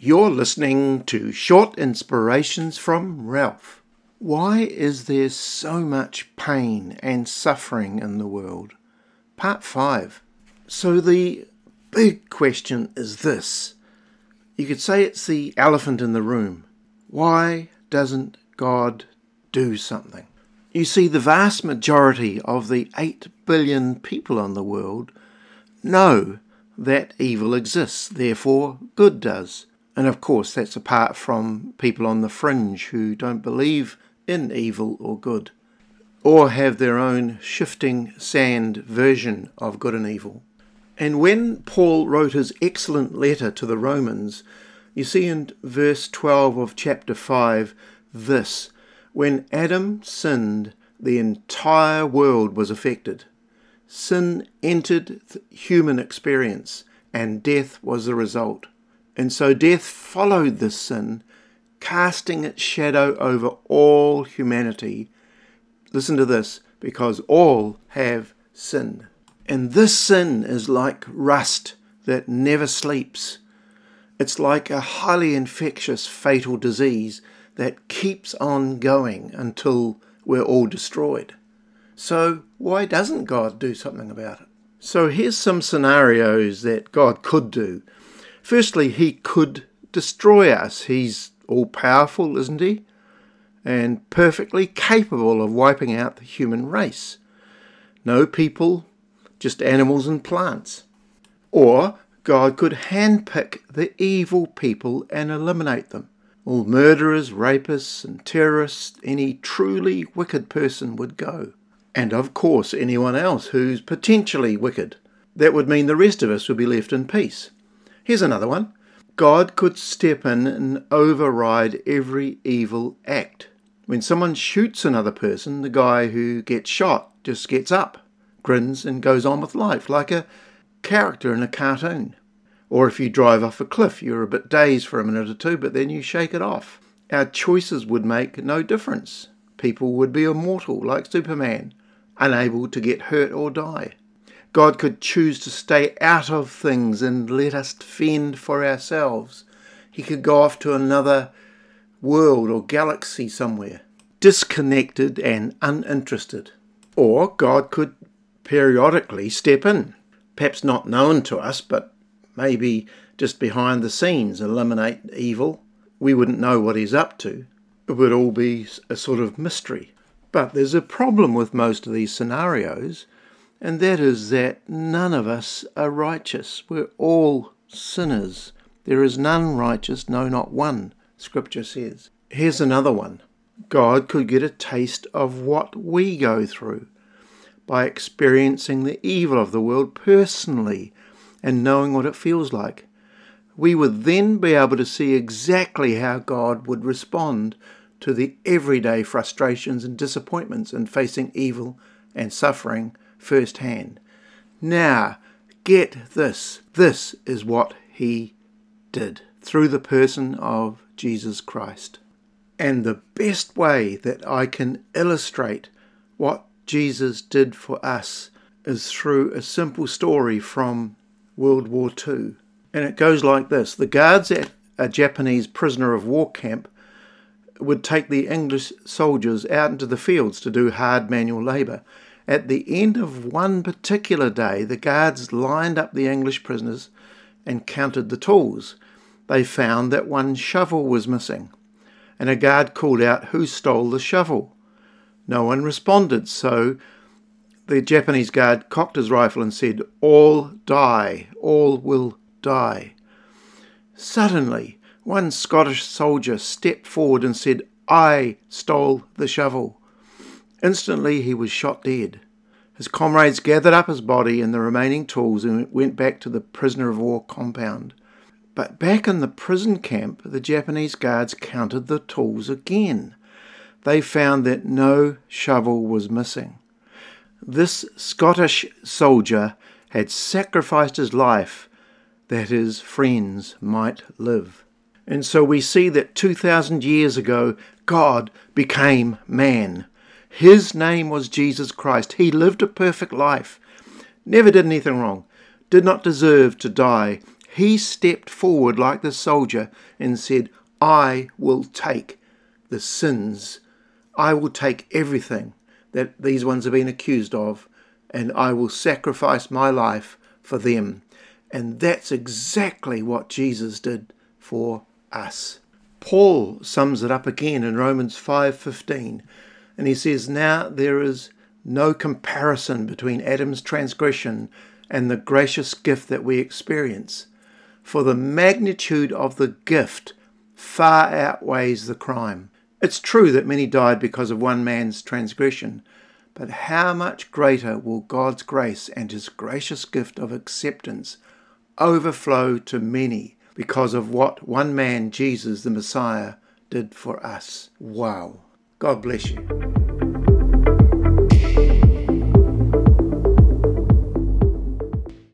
You're listening to Short Inspirations from Ralph. Why is there so much pain and suffering in the world? Part 5. So the big question is this. You could say it's the elephant in the room. Why doesn't God do something? You see, the vast majority of the 8 billion people in the world know that evil exists, therefore good does. And of course, that's apart from people on the fringe who don't believe in evil or good, or have their own shifting sand version of good and evil. And when Paul wrote his excellent letter to the Romans, you see in verse 12 of chapter 5 this: when Adam sinned, the entire world was affected. Sin entered human experience, and death was the result. And so death followed this sin, casting its shadow over all humanity. Listen to this, because all have sinned. And this sin is like rust that never sleeps. It's like a highly infectious, fatal disease that keeps on going until we're all destroyed. So why doesn't God do something about it? So here's some scenarios that God could do. Firstly, he could destroy us. He's all-powerful, isn't he? And perfectly capable of wiping out the human race. No people, just animals and plants. Or God could handpick the evil people and eliminate them. All murderers, rapists and terrorists, any truly wicked person would go. And of course anyone else who's potentially wicked. That would mean the rest of us would be left in peace. Here's another one. God could step in and override every evil act. When someone shoots another person, the guy who gets shot just gets up, grins and goes on with life like a character in a cartoon. Or if you drive off a cliff, you're a bit dazed for a minute or two, but then you shake it off. Our choices would make no difference. People would be immortal like Superman, unable to get hurt or die. God could choose to stay out of things and let us fend for ourselves. He could go off to another world or galaxy somewhere, disconnected and uninterested. Or God could periodically step in, perhaps not known to us, but maybe just behind the scenes, eliminate evil. We wouldn't know what he's up to. It would all be a sort of mystery. But there's a problem with most of these scenarios, and that is that none of us are righteous. We're all sinners. There is none righteous, no, not one, Scripture says. Here's another one. God could get a taste of what we go through by experiencing the evil of the world personally and knowing what it feels like. We would then be able to see exactly how God would respond to the everyday frustrations and disappointments in facing evil and suffering firsthand. Now, get this. This is what he did through the person of Jesus Christ. And the best way that I can illustrate what Jesus did for us is through a simple story from World War II. And it goes like this. The guards at a Japanese prisoner of war camp would take the English soldiers out into the fields to do hard manual labour. At the end of one particular day, the guards lined up the English prisoners and counted the tools. They found that one shovel was missing, and a guard called out, "Who stole the shovel?" No one responded, so the Japanese guard cocked his rifle and said, "All die, all will die." Suddenly, one Scottish soldier stepped forward and said, "I stole the shovel." Instantly he was shot dead. His comrades gathered up his body and the remaining tools and went back to the prisoner of war compound. But back in the prison camp, the Japanese guards counted the tools again. They found that no shovel was missing. This Scottish soldier had sacrificed his life that his friends might live. And so we see that 2,000 years ago, God became man. His name was Jesus Christ. He lived a perfect life, never did anything wrong, did not deserve to die. He stepped forward like the soldier and said, I will take the sins. I will take everything that these ones have been accused of, and I will sacrifice my life for them. And that's exactly what Jesus did for us. Paul sums it up again in Romans 5:15, and he says, now there is no comparison between Adam's transgression and the gracious gift that we experience, for the magnitude of the gift far outweighs the crime. It's true that many died because of one man's transgression, but how much greater will God's grace and his gracious gift of acceptance overflow to many because of what one man, Jesus the Messiah, did for us. Wow. God bless you.